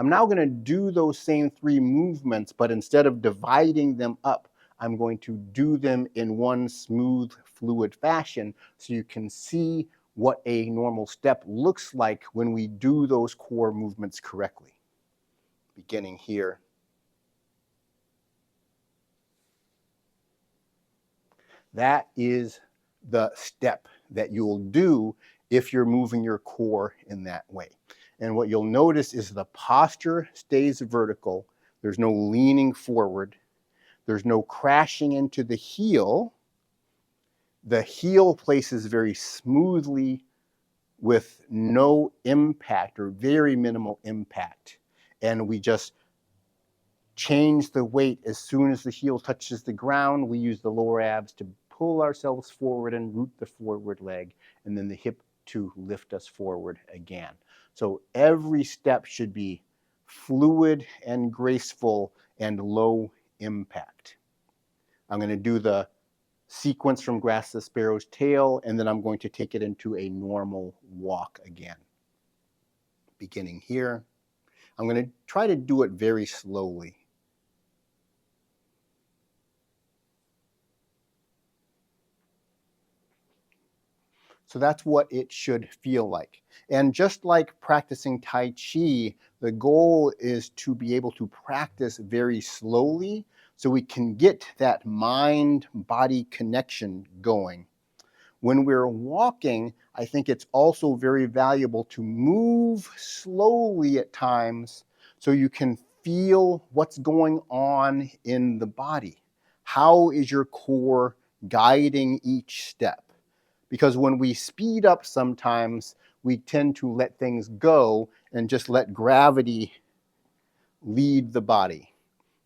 I'm now going to do those same 3 movements, but instead of dividing them up, I'm going to do them in one smooth, fluid fashion so you can see what a normal step looks like when we do those core movements correctly. Beginning here. That is the step that you'll do if you're moving your core in that way. And what you'll notice is the posture stays vertical. There's no leaning forward. There's no crashing into the heel. The heel places very smoothly with no impact or very minimal impact. And we just change the weight as soon as the heel touches the ground. We use the lower abs to pull ourselves forward and root the forward leg, and then the hip to lift us forward again. So every step should be fluid and graceful and low impact. I'm going to do the sequence from Grasp the Sparrow's Tail, and then I'm going to take it into a normal walk again. Beginning here. I'm going to try to do it very slowly. So that's what it should feel like. And just like practicing Tai Chi, the goal is to be able to practice very slowly so we can get that mind-body connection going. When we're walking, I think it's also very valuable to move slowly at times so you can feel what's going on in the body. How is your core guiding each step? Because when we speed up sometimes, we tend to let things go and just let gravity lead the body.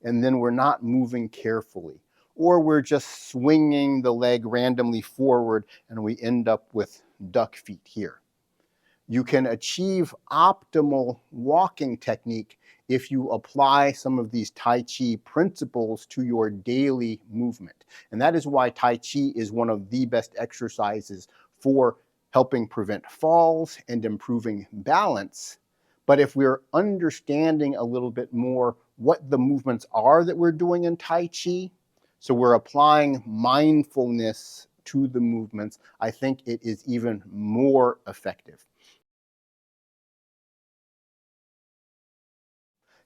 And then we're not moving carefully. Or we're just swinging the leg randomly forward and we end up with duck feet here. You can achieve optimal walking technique if you apply some of these Tai Chi principles to your daily movement. And that is why Tai Chi is one of the best exercises for helping prevent falls and improving balance. But if we're understanding a little bit more what the movements are that we're doing in Tai Chi, so we're applying mindfulness to the movements, I think it is even more effective.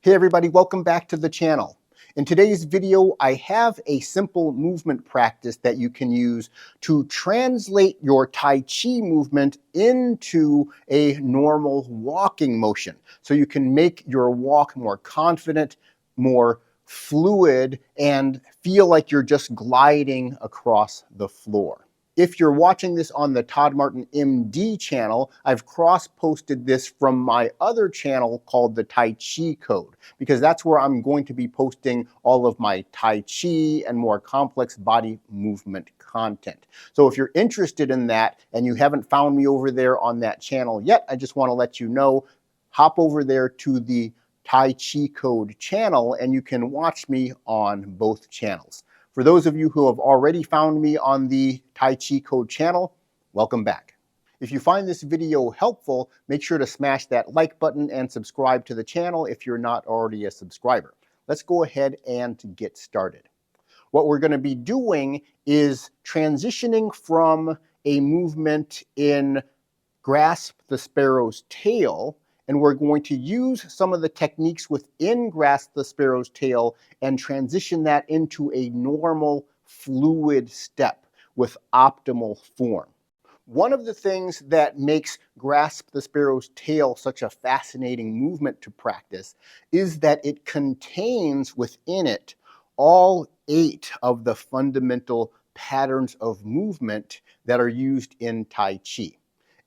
Hey everybody, welcome back to the channel. In today's video, I have a simple movement practice that you can use to translate your Tai Chi movement into a normal walking motion. So you can make your walk more confident, more fluid, and feel like you're just gliding across the floor. If you're watching this on the Todd Martin MD channel, I've cross-posted this from my other channel called the Tai Chi Code, because that's where I'm going to be posting all of my Tai Chi and more complex body movement content. So if you're interested in that and you haven't found me over there on that channel yet, I just want to let you know, hop over there to the Tai Chi Code channel and you can watch me on both channels. For those of you who have already found me on the Tai Chi Code channel, welcome back. If you find this video helpful, make sure to smash that like button and subscribe to the channel if you're not already a subscriber. Let's go ahead and get started. What we're going to be doing is transitioning from a movement in Grasp the Sparrow's Tail, and we're going to use some of the techniques within Grasp the Sparrow's Tail and transition that into a normal fluid step with optimal form. One of the things that makes Grasp the Sparrow's Tail such a fascinating movement to practice is that it contains within it all 8 of the fundamental patterns of movement that are used in Tai Chi.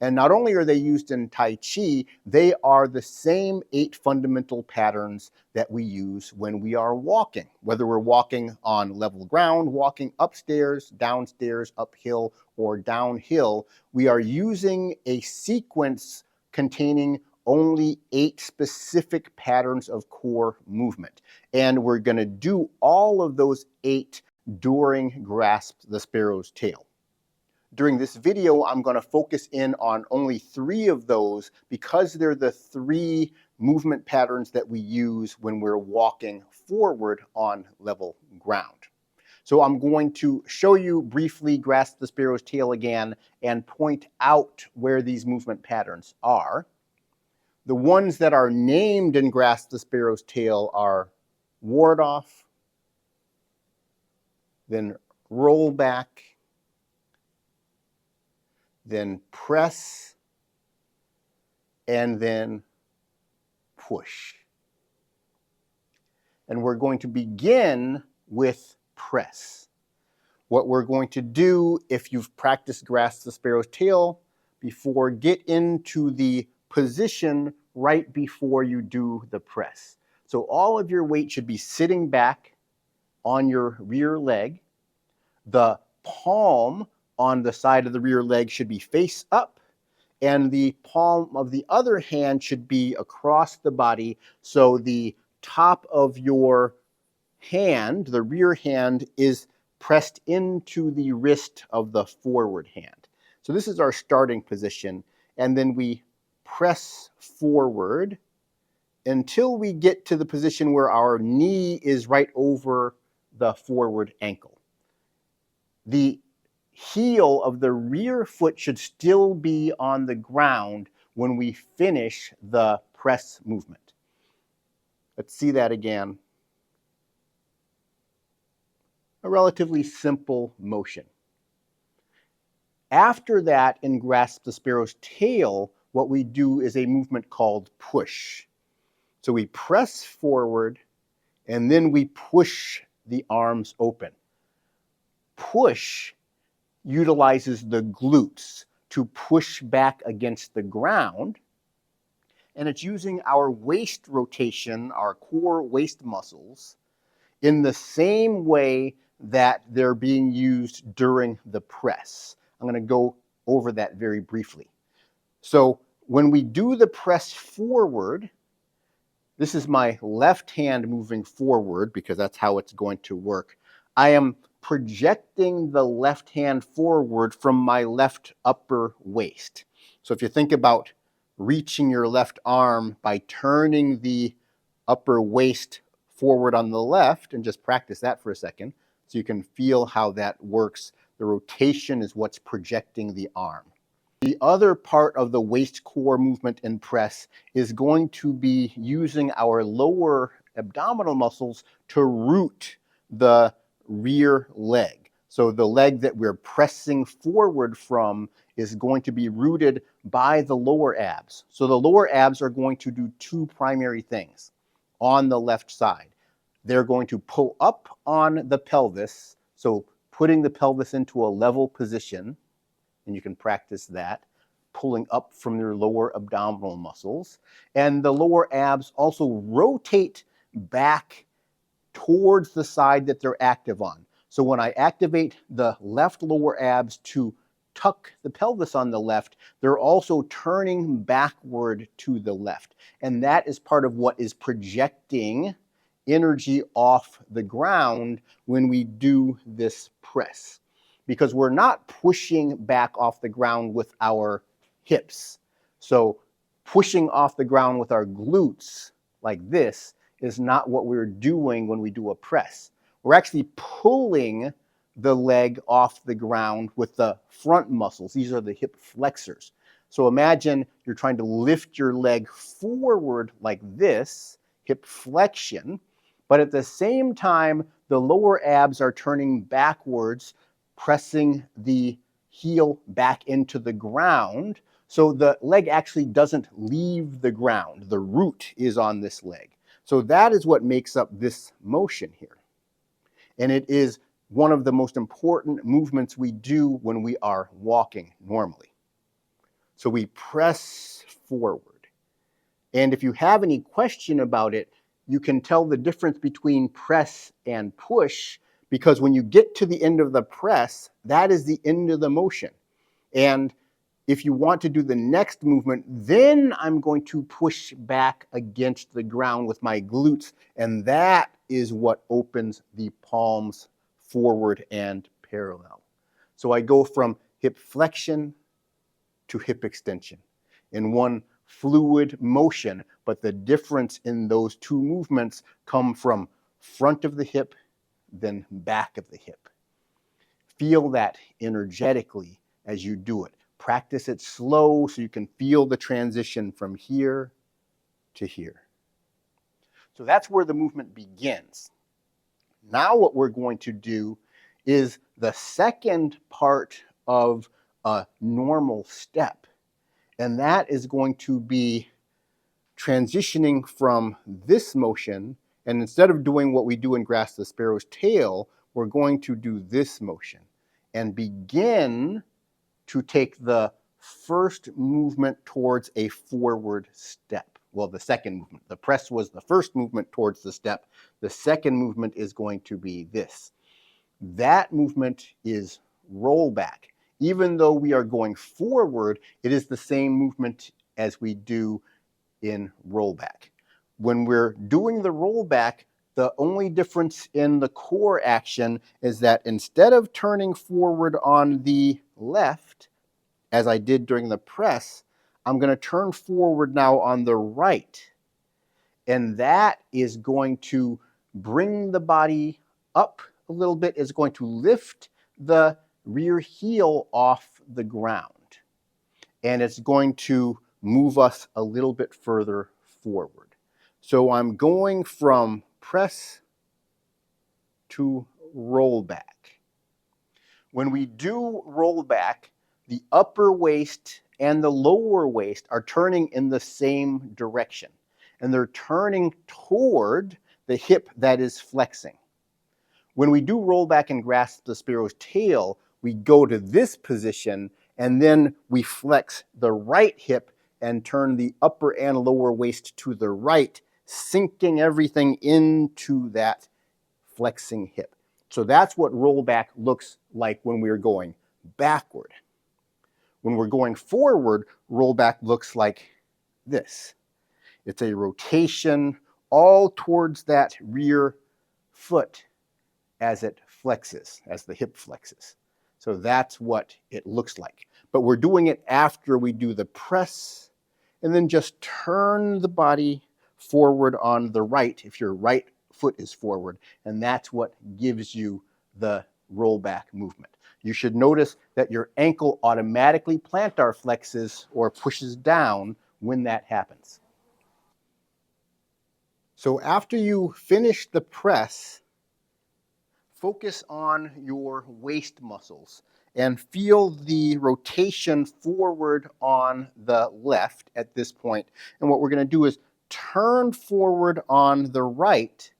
And not only are they used in Tai Chi, they are the same 8 fundamental patterns that we use when we are walking. Whether we're walking on level ground, walking upstairs, downstairs, uphill, or downhill, we are using a sequence containing only 8 specific patterns of core movement. And we're going to do all of those 8 during Grasp the Sparrow's Tail. During this video, I'm going to focus in on only 3 of those because they're the 3 movement patterns that we use when we're walking forward on level ground. So I'm going to show you briefly Grasp the Sparrow's Tail again and point out where these movement patterns are. The ones that are named in Grasp the Sparrow's Tail are ward off, then roll back, then press, and then push. And we're going to begin with press. What we're going to do, if you've practiced Grasp the Sparrow's Tail before, get into the position right before you do the press. So all of your weight should be sitting back on your rear leg. The palm on the side of the rear leg should be face up, and the palm of the other hand should be across the body, so the top of your hand, the rear hand, is pressed into the wrist of the forward hand. So this is our starting position, and then we press forward until we get to the position where our knee is right over the forward ankle. The heel of the rear foot should still be on the ground when we finish the press movement. Let's see that again. A relatively simple motion. After that, in Grasp the Sparrow's Tail, what we do is a movement called push. So we press forward and then we push the arms open. Push utilizes the glutes to push back against the ground, and it's using our waist rotation, our core waist muscles, in the same way that they're being used during the press. I'm going to go over that very briefly. So when we do the press forward, this is my left hand moving forward because that's how it's going to work. I am projecting the left hand forward from my left upper waist. So if you think about reaching your left arm by turning the upper waist forward on the left, and just practice that for a second so you can feel how that works. The rotation is what's projecting the arm. The other part of the waist core movement in press is going to be using our lower abdominal muscles to root the rear leg. So the leg that we're pressing forward from is going to be rooted by the lower abs. So the lower abs are going to do two primary things on the left side. They're going to pull up on the pelvis, so putting the pelvis into a level position, and you can practice that, pulling up from your lower abdominal muscles. And the lower abs also rotate back towards the side that they're active on. So when I activate the left lower abs to tuck the pelvis on the left, they're also turning backward to the left. And that is part of what is projecting energy off the ground when we do this press. Because we're not pushing back off the ground with our hips. So pushing off the ground with our glutes like this is not what we're doing when we do a press. We're actually pulling the leg off the ground with the front muscles. These are the hip flexors. So imagine you're trying to lift your leg forward like this, hip flexion, but at the same time, the lower abs are turning backwards, pressing the heel back into the ground. So the leg actually doesn't leave the ground. The root is on this leg. So that is what makes up this motion here. And it is one of the most important movements we do when we are walking normally. So we press forward. And if you have any question about it, you can tell the difference between press and push, because when you get to the end of the press, that is the end of the motion. And if you want to do the next movement, then I'm going to push back against the ground with my glutes, and that is what opens the palms forward and parallel. So I go from hip flexion to hip extension in one fluid motion, but the difference in those two movements come from front of the hip, then back of the hip. Feel that energetically as you do it. Practice it slow so you can feel the transition from here to here. So that's where the movement begins. Now what we're going to do is the second part of a normal step. And that is going to be transitioning from this motion, and instead of doing what we do in Grasp the Sparrow's Tail, we're going to do this motion and begin to take the first movement towards a forward step. Well, the second movement. The press was the first movement towards the step. The second movement is going to be this. That movement is rollback. Even though we are going forward, it is the same movement as we do in rollback. When we're doing the rollback, the only difference in the core action is that instead of turning forward on the left, as I did during the press, I'm going to turn forward now on the right. And that is going to bring the body up a little bit, is going to lift the rear heel off the ground. And it's going to move us a little bit further forward. So I'm going from press to roll back. When we do roll back, the upper waist and the lower waist are turning in the same direction. And they're turning toward the hip that is flexing. When we do roll back and Grasp the Sparrow's Tail, we go to this position and then we flex the right hip and turn the upper and lower waist to the right, sinking everything into that flexing hip. So that's what rollback looks like when we're going backward. When we're going forward, rollback looks like this. It's a rotation all towards that rear foot as it flexes, as the hip flexes. So that's what it looks like. But we're doing it after we do the press, and then just turn the body forward on the right if your right foot is forward, and that's what gives you the rollback movement. You should notice that your ankle automatically plantar flexes or pushes down when that happens. So after you finish the press, focus on your waist muscles and feel the rotation forward on the left at this point. And what we're going to do is turn forward on the right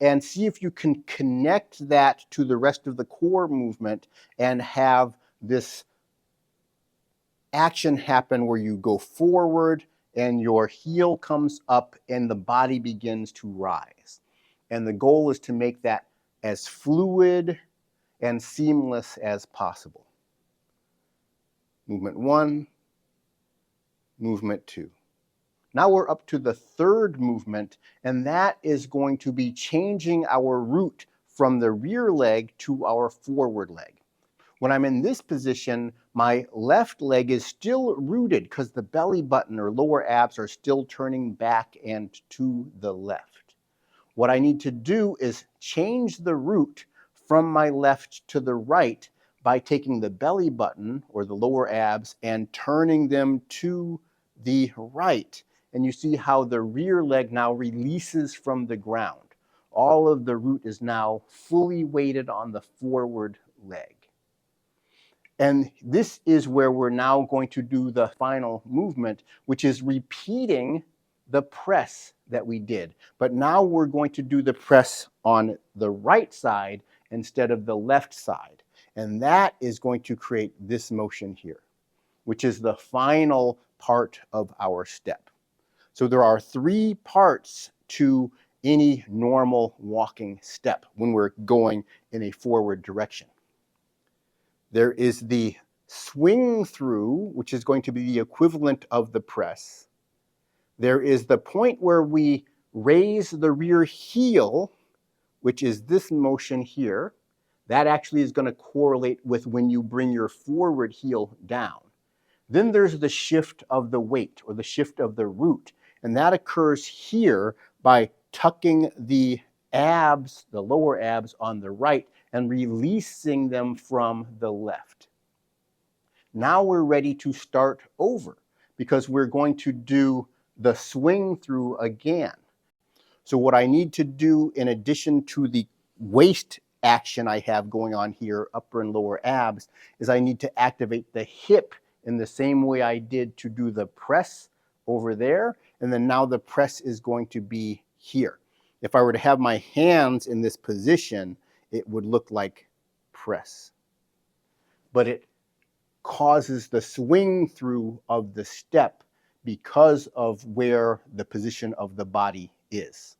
and see if you can connect that to the rest of the core movement and have this action happen where you go forward and your heel comes up and the body begins to rise. And the goal is to make that as fluid and seamless as possible. Movement 1, movement 2. Now we're up to the third movement, and that is going to be changing our root from the rear leg to our forward leg. When I'm in this position, my left leg is still rooted because the belly button or lower abs are still turning back and to the left. What I need to do is change the root from my left to the right by taking the belly button or the lower abs and turning them to the right. And you see how the rear leg now releases from the ground. All of the root is now fully weighted on the forward leg. And this is where we're now going to do the final movement, which is repeating the press that we did. But now we're going to do the press on the right side instead of the left side. And that is going to create this motion here, which is the final part of our step. So there are 3 parts to any normal walking step when we're going in a forward direction. There is the swing through, which is going to be the equivalent of the press. There is the point where we raise the rear heel, which is this motion here. That actually is going to correlate with when you bring your forward heel down. Then there's the shift of the weight or the shift of the root. And that occurs here by tucking the abs, the lower abs on the right, and releasing them from the left. Now we're ready to start over because we're going to do the swing through again. So what I need to do in addition to the waist action I have going on here, upper and lower abs, is I need to activate the hip in the same way I did to do the press over there. And then now the press is going to be here. If I were to have my hands in this position, it would look like press. But it causes the swing through of the step because of where the position of the body is.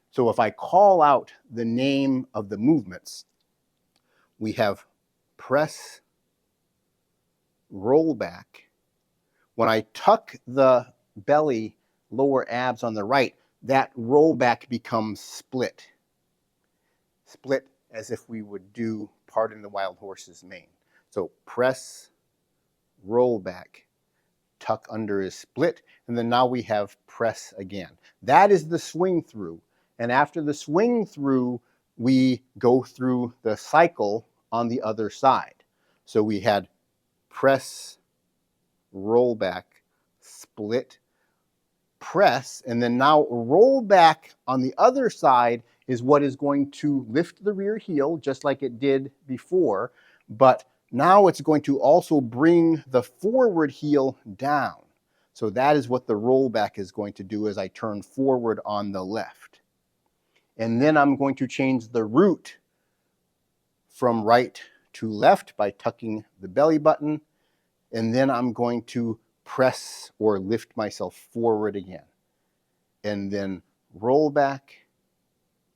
So if I call out the name of the movements, we have press, roll back. When I tuck the belly, lower abs on the right, that roll back becomes split. Split as if we would do Pardon the Wild Horse's mane. So press, roll back, tuck under is split, and then now we have press again. That is the swing through. And after the swing through, we go through the cycle on the other side. So we had press, roll back, split, press, and then now roll back on the other side is what is going to lift the rear heel just like it did before, but now it's going to also bring the forward heel down. So that is what the rollback is going to do as I turn forward on the left. And then I'm going to change the root from right to left by tucking the belly button. And then I'm going to press or lift myself forward again. And then roll back,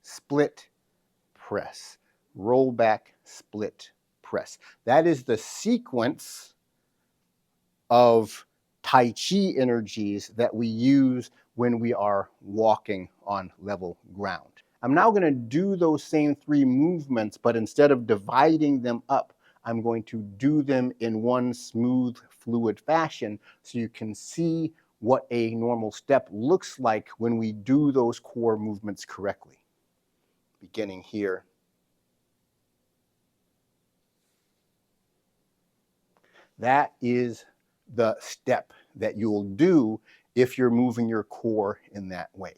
split, press. Roll back, split, press. That is the sequence of Tai Chi energies that we use when we are walking on level ground. I'm now going to do those same three movements, but instead of dividing them up, I'm going to do them in one smooth, fluid fashion so you can see what a normal step looks like when we do those core movements correctly. Beginning here. That is the step that you'll do if you're moving your core in that way.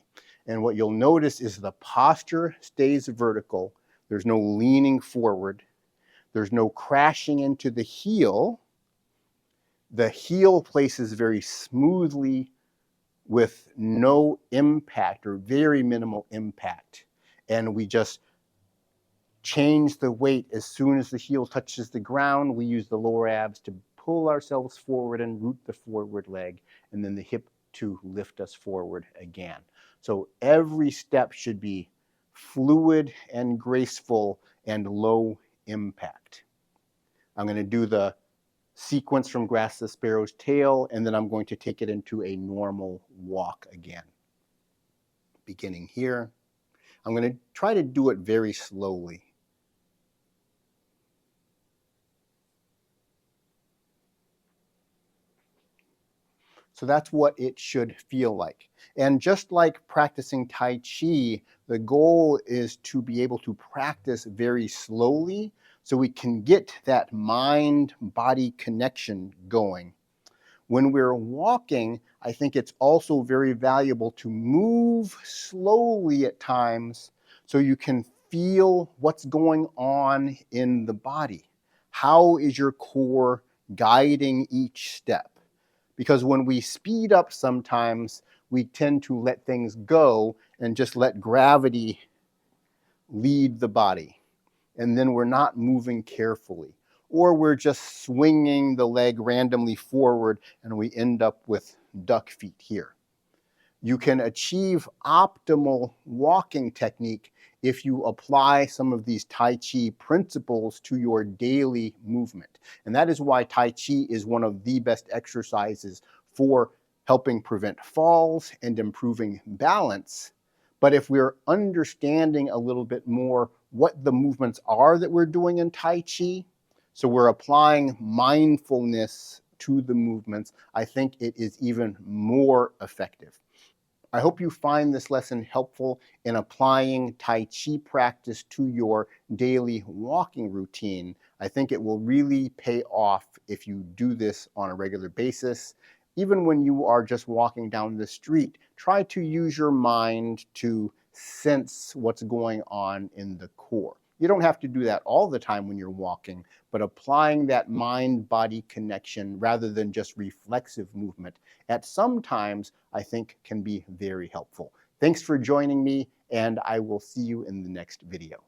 And what you'll notice is the posture stays vertical. There's no leaning forward. There's no crashing into the heel. The heel places very smoothly with no impact or very minimal impact. And we just change the weight as soon as the heel touches the ground. We use the lower abs to pull ourselves forward and root the forward leg, and then the hip to lift us forward again. So every step should be fluid and graceful and low impact. I'm going to do the sequence from Grasp the Sparrow's Tail, and then I'm going to take it into a normal walk again. Beginning here. I'm going to try to do it very slowly. So that's what it should feel like. And just like practicing Tai Chi, the goal is to be able to practice very slowly so we can get that mind-body connection going. When we're walking, I think it's also very valuable to move slowly at times so you can feel what's going on in the body. How is your core guiding each step? Because when we speed up sometimes, we tend to let things go and just let gravity lead the body. And then we're not moving carefully. Or we're just swinging the leg randomly forward and we end up with duck feet here. You can achieve optimal walking technique if you apply some of these Tai Chi principles to your daily movement. And that is why Tai Chi is one of the best exercises for helping prevent falls and improving balance. But if we're understanding a little bit more what the movements are that we're doing in Tai Chi, so we're applying mindfulness to the movements, I think it is even more effective. I hope you find this lesson helpful in applying Tai Chi practice to your daily walking routine. I think it will really pay off if you do this on a regular basis. Even when you are just walking down the street, try to use your mind to sense what's going on in the core. You don't have to do that all the time when you're walking, but applying that mind-body connection rather than just reflexive movement at some times, I think can be very helpful. Thanks for joining me, and I will see you in the next video.